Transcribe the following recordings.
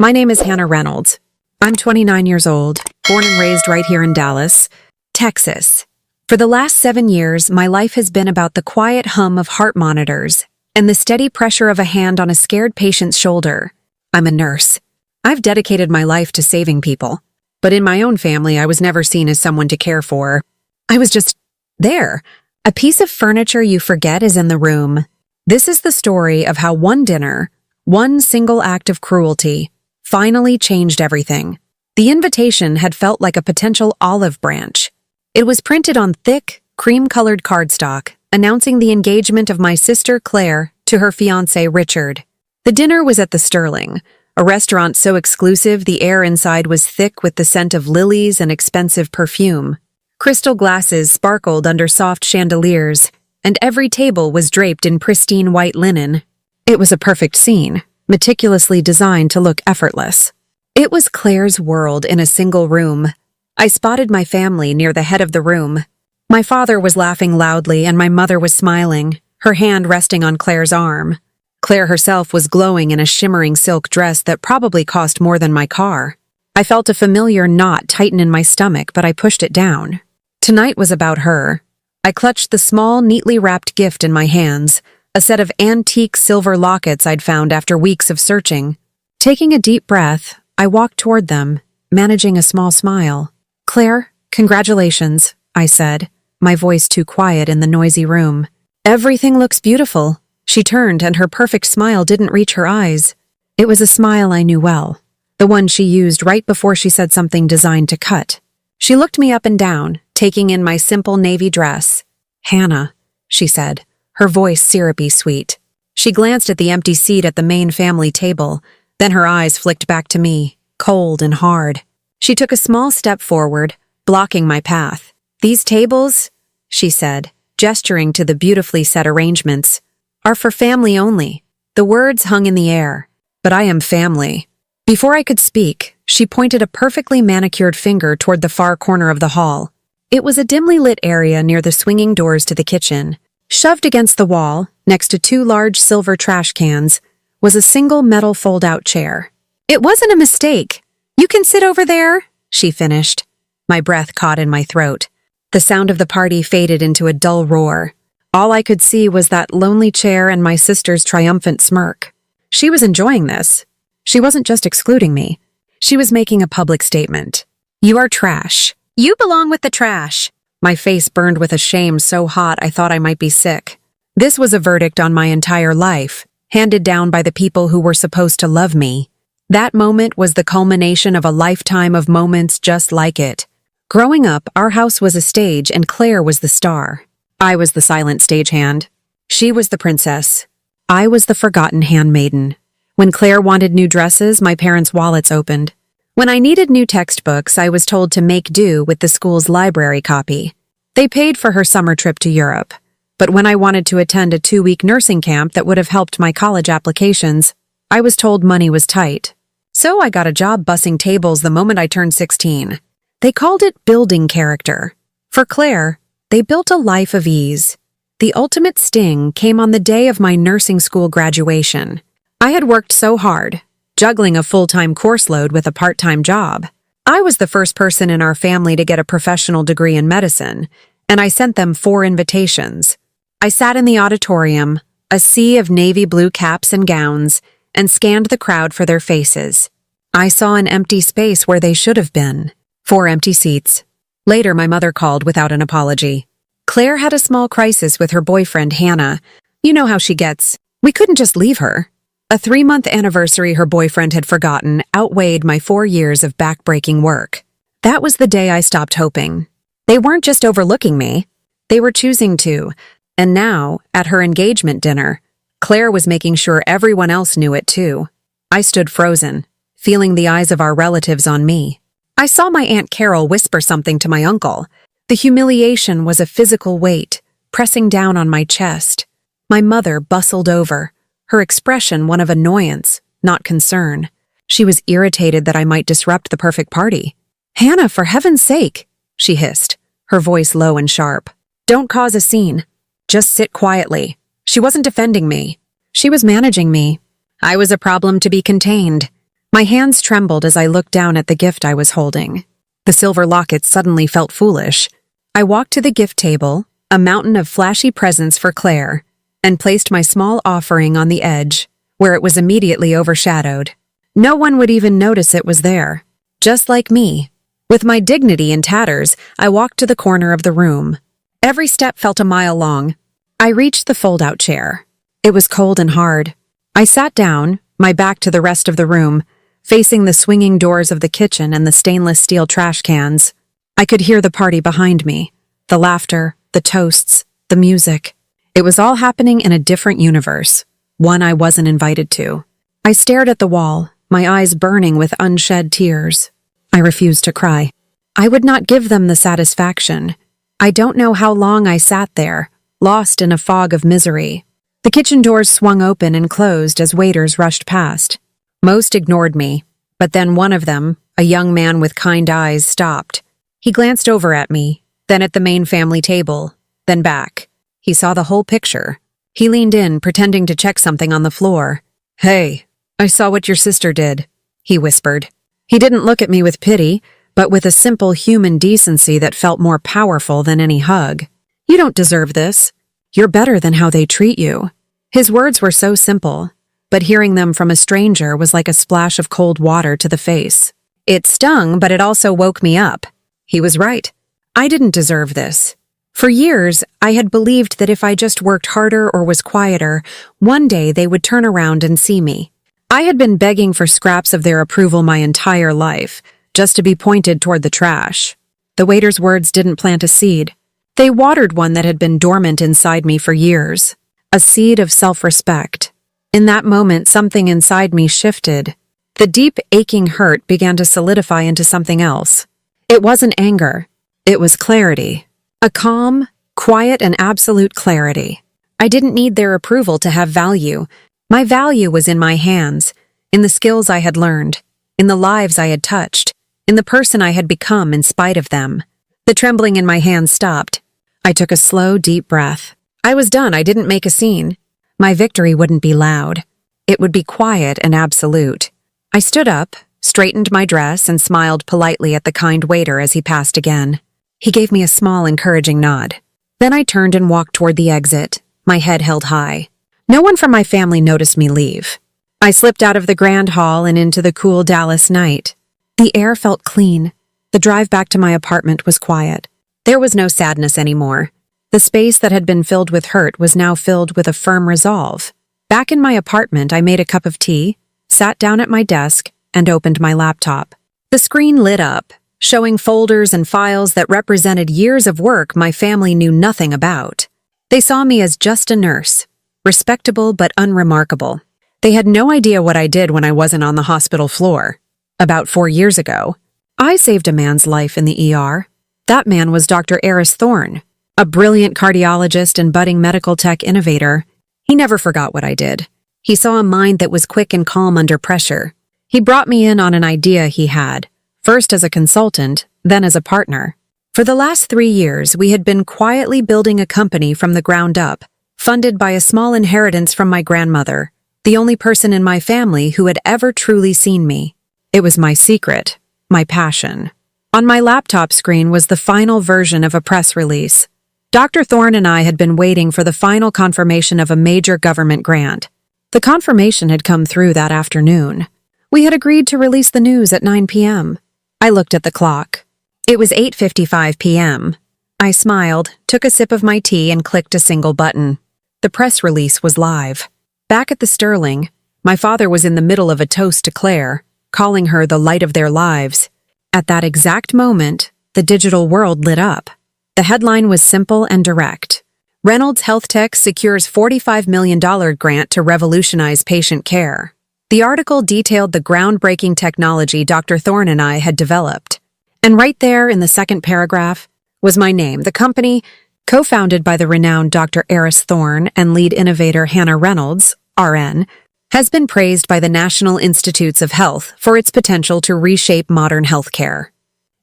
My name is Hannah Reynolds. I'm 29 years old, born and raised right here in Dallas, Texas. For the last 7 years, my life has been about the quiet hum of heart monitors and the steady pressure of a hand on a scared patient's shoulder. I'm a nurse. I've dedicated my life to saving people. But in my own family, I was never seen as someone to care for. I was just there. A piece of furniture you forget is in the room. This is the story of how one dinner, one single act of cruelty, finally changed everything. The invitation had felt like a potential olive branch. It was printed on thick, cream-colored cardstock, announcing the engagement of my sister Claire to her fiancé Richard. The dinner was at the Sterling, a restaurant so exclusive the air inside was thick with the scent of lilies and expensive perfume. Crystal glasses sparkled under soft chandeliers, and every table was draped in pristine white linen. It was a perfect scene, meticulously designed to look effortless. It was Claire's world in a single room. I spotted my family near the head of the room. My father was laughing loudly and my mother was smiling, her hand resting on Claire's arm. Claire herself was glowing in a shimmering silk dress that probably cost more than my car. I felt a familiar knot tighten in my stomach, but I pushed it down. Tonight was about her. I clutched the small, neatly wrapped gift in my hands, a set of antique silver lockets I'd found after weeks of searching. Taking a deep breath, I walked toward them, managing a small smile. "Claire, congratulations," I said, my voice too quiet in the noisy room. "Everything looks beautiful." She turned and her perfect smile didn't reach her eyes. It was a smile I knew well, the one she used right before she said something designed to cut. She looked me up and down, taking in my simple navy dress. "Hannah," she said, her voice syrupy sweet. She glanced at the empty seat at the main family table, then her eyes flicked back to me, cold and hard. She took a small step forward, blocking my path. "These tables," she said, gesturing to the beautifully set arrangements, "are for family only." The words hung in the air, but I am family. Before I could speak, she pointed a perfectly manicured finger toward the far corner of the hall. It was a dimly lit area near the swinging doors to the kitchen. Shoved against the wall, next to 2 large silver trash cans, was a single metal fold-out chair. "It wasn't a mistake. You can sit over there," she finished. My breath caught in my throat. The sound of the party faded into a dull roar. All I could see was that lonely chair and my sister's triumphant smirk. She was enjoying this. She wasn't just excluding me. She was making a public statement. "You are trash. You belong with the trash." My face burned with a shame so hot I thought I might be sick. This was a verdict on my entire life, handed down by the people who were supposed to love me. That moment was the culmination of a lifetime of moments just like it. Growing up, our house was a stage and Claire was the star. I was the silent stagehand. She was the princess. I was the forgotten handmaiden. When Claire wanted new dresses, my parents' wallets opened. When I needed new textbooks, I was told to make do with the school's library copy. They paid for her summer trip to Europe. But when I wanted to attend a 2-week nursing camp that would have helped my college applications, I was told money was tight. So I got a job bussing tables the moment I turned 16. They called it building character. For Claire, they built a life of ease. The ultimate sting came on the day of my nursing school graduation. I had worked so hard, juggling a full-time course load with a part-time job. I was the first person in our family to get a professional degree in medicine, and I sent them 4 invitations. I sat in the auditorium, a sea of navy blue caps and gowns, and scanned the crowd for their faces. I saw an empty space where they should have been. 4 empty seats. Later, my mother called without an apology. Claire had a small crisis with her boyfriend, Hannah. You know how she gets. We couldn't just leave her. A 3-month anniversary her boyfriend had forgotten outweighed my 4 years of back-breaking work. That was the day I stopped hoping. They weren't just overlooking me. They were choosing to. And now, at her engagement dinner, Claire was making sure everyone else knew it too. I stood frozen, feeling the eyes of our relatives on me. I saw my Aunt Carol whisper something to my uncle. The humiliation was a physical weight, pressing down on my chest. My mother bustled over, her expression one of annoyance, not concern. She was irritated that I might disrupt the perfect party. "Hannah, for heaven's sake," she hissed, her voice low and sharp. "Don't cause a scene. Just sit quietly." She wasn't defending me. She was managing me. I was a problem to be contained. My hands trembled as I looked down at the gift I was holding. The silver locket suddenly felt foolish. I walked to the gift table, a mountain of flashy presents for Claire, and placed my small offering on the edge, where it was immediately overshadowed. No one would even notice it was there. Just like me. With my dignity in tatters, I walked to the corner of the room. Every step felt a mile long. I reached the fold-out chair. It was cold and hard. I sat down, my back to the rest of the room, facing the swinging doors of the kitchen and the stainless steel trash cans. I could hear the party behind me. The laughter, the toasts, the music. It was all happening in a different universe, one I wasn't invited to. I stared at the wall, my eyes burning with unshed tears. I refused to cry. I would not give them the satisfaction. I don't know how long I sat there, lost in a fog of misery. The kitchen doors swung open and closed as waiters rushed past. Most ignored me, but then one of them, a young man with kind eyes, stopped. He glanced over at me, then at the main family table, then back. He saw the whole picture. He leaned in, pretending to check something on the floor. "Hey, I saw what your sister did," he whispered. He didn't look at me with pity, but with a simple human decency that felt more powerful than any hug. "You don't deserve this. You're better than how they treat you." His words were so simple, but hearing them from a stranger was like a splash of cold water to the face. It stung, but it also woke me up. He was right. I didn't deserve this. For years, I had believed that if I just worked harder or was quieter, one day they would turn around and see me. I had been begging for scraps of their approval my entire life, just to be pointed toward the trash. The waiter's words didn't plant a seed. They watered one that had been dormant inside me for years. A seed of self-respect. In that moment, something inside me shifted. The deep, aching hurt began to solidify into something else. It wasn't anger. It was clarity. A calm, quiet, and absolute clarity. I didn't need their approval to have value. My value was in my hands, in the skills I had learned, in the lives I had touched, in the person I had become in spite of them. The trembling in my hands stopped. I took a slow, deep breath. I was done. I didn't make a scene. My victory wouldn't be loud. It would be quiet and absolute. I stood up, straightened my dress, and smiled politely at the kind waiter as he passed again. He gave me a small, encouraging nod. Then I turned and walked toward the exit, my head held high. No one from my family noticed me leave. I slipped out of the grand hall and into the cool Dallas night. The air felt clean. The drive back to my apartment was quiet. There was no sadness anymore. The space that had been filled with hurt was now filled with a firm resolve. Back in my apartment, I made a cup of tea, sat down at my desk, and opened my laptop. The screen lit up, showing folders and files that represented years of work my family knew nothing about. They saw me as just a nurse, respectable but unremarkable. They had no idea what I did when I wasn't on the hospital floor. About 4 years ago, I saved a man's life in the ER. That man was Dr. Eris Thorne, a brilliant cardiologist and budding medical tech innovator. He never forgot what I did. He saw a mind that was quick and calm under pressure. He brought me in on an idea he had, first as a consultant, then as a partner. For the last 3 years, we had been quietly building a company from the ground up, funded by a small inheritance from my grandmother, the only person in my family who had ever truly seen me. It was my secret, my passion. On my laptop screen was the final version of a press release. Dr. Thorne and I had been waiting for the final confirmation of a major government grant. The confirmation had come through that afternoon. We had agreed to release the news at 9 p.m. I looked at the clock. It was 8:55 p.m. I smiled, took a sip of my tea, and clicked a single button. The press release was live. Back at the Sterling, my father was in the middle of a toast to Claire, calling her the light of their lives. At that exact moment, the digital world lit up. The headline was simple and direct. Reynolds Health Tech secures $45 million grant to revolutionize patient care. The article detailed the groundbreaking technology Dr. Thorne and I had developed. And right there in the second paragraph was my name. The company, co-founded by the renowned Dr. Eris Thorne and lead innovator Hannah Reynolds, RN, has been praised by the National Institutes of Health for its potential to reshape modern healthcare.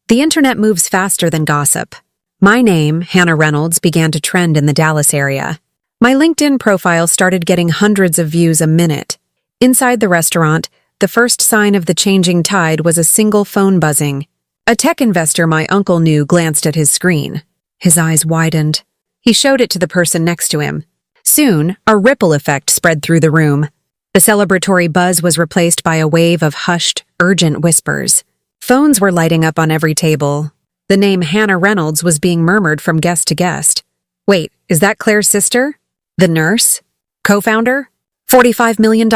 The internet moves faster than gossip. My name, Hannah Reynolds, began to trend in the Dallas area. My LinkedIn profile started getting hundreds of views a minute. Inside the restaurant, the first sign of the changing tide was a single phone buzzing. A tech investor my uncle knew glanced at his screen. His eyes widened. He showed it to the person next to him. Soon, a ripple effect spread through the room. The celebratory buzz was replaced by a wave of hushed, urgent whispers. Phones were lighting up on every table. The name Hannah Reynolds was being murmured from guest to guest. Wait, is that Claire's sister? The nurse? Co-founder? $45 million?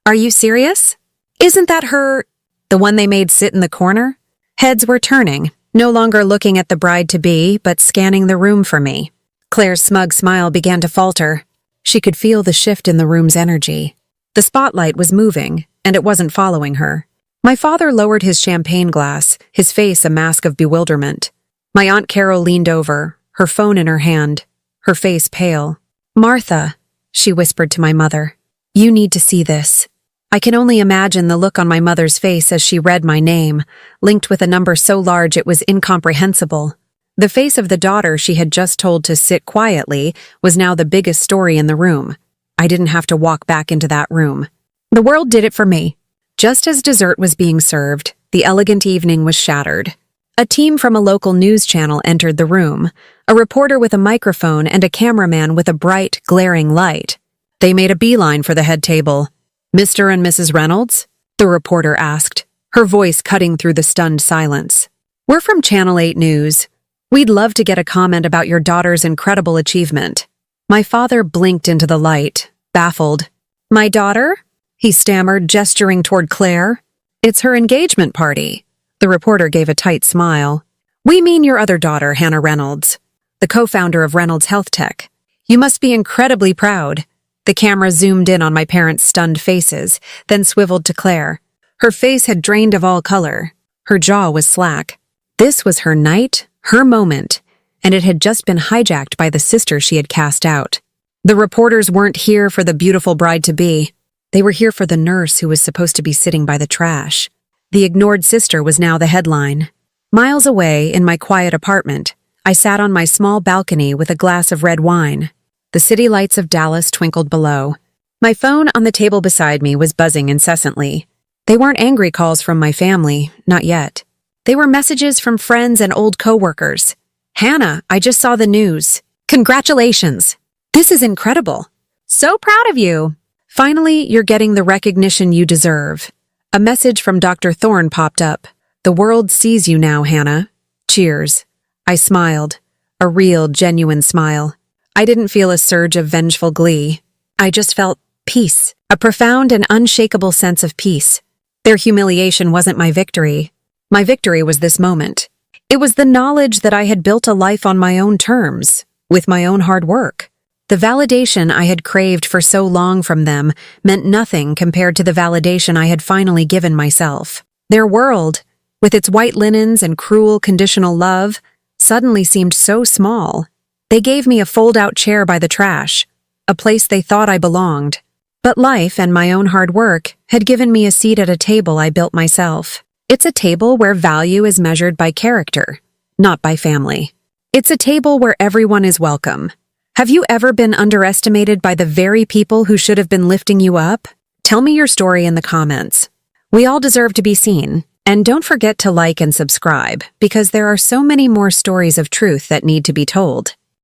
Are you serious? Isn't that her... the one they made sit in the corner? Heads were turning, no longer looking at the bride-to-be, but scanning the room for me. Claire's smug smile began to falter. She could feel the shift in the room's energy. The spotlight was moving, and it wasn't following her. My father lowered his champagne glass, his face a mask of bewilderment. My Aunt Carol leaned over, her phone in her hand, her face pale. "Martha," she whispered to my mother, "you need to see this." I can only imagine the look on my mother's face as she read my name, linked with a number so large it was incomprehensible. The face of the daughter she had just told to sit quietly was now the biggest story in the room. I didn't have to walk back into that room. The world did it for me. Just as dessert was being served, the elegant evening was shattered. A team from a local news channel entered the room, a reporter with a microphone and a cameraman with a bright, glaring light. They made a beeline for the head table. "Mr. and Mrs. Reynolds?" the reporter asked, her voice cutting through the stunned silence. "We're from Channel 8 News. We'd love to get a comment about your daughter's incredible achievement." My father blinked into the light, baffled. "My daughter?" he stammered, gesturing toward Claire. "It's her engagement party." The reporter gave a tight smile. "We mean your other daughter, Hannah Reynolds, the co-founder of Reynolds Health Tech. You must be incredibly proud." The camera zoomed in on my parents' stunned faces, then swiveled to Claire. Her face had drained of all color. Her jaw was slack. This was her night, her moment, and it had just been hijacked by the sister she had cast out. The reporters weren't here for the beautiful bride-to-be. They were here for the nurse who was supposed to be sitting by the trash. The ignored sister was now the headline. Miles away, in my quiet apartment, I sat on my small balcony with a glass of red wine. The city lights of Dallas twinkled below. My phone on the table beside me was buzzing incessantly. They weren't angry calls from my family, not yet. They were messages from friends and old coworkers. "Hannah, I just saw the news. Congratulations. This is incredible. So proud of you. Finally, you're getting the recognition you deserve." A message from Dr. Thorne popped up. "The world sees you now, Hannah. Cheers." I smiled. A real, genuine smile. I didn't feel a surge of vengeful glee. I just felt peace, a profound and unshakable sense of peace. Their humiliation wasn't my victory. My victory was this moment. It was the knowledge that I had built a life on my own terms, with my own hard work. The validation I had craved for so long from them meant nothing compared to the validation I had finally given myself. Their world, with its white linens and cruel conditional love, suddenly seemed so small. They gave me a fold-out chair by the trash, a place they thought I belonged. But life and my own hard work had given me a seat at a table I built myself. It's a table where value is measured by character, not by family. It's a table where everyone is welcome. Have you ever been underestimated by the very people who should have been lifting you up? Tell me your story in the comments. We all deserve to be seen. And don't forget to like and subscribe, because there are so many more stories of truth that need to be told.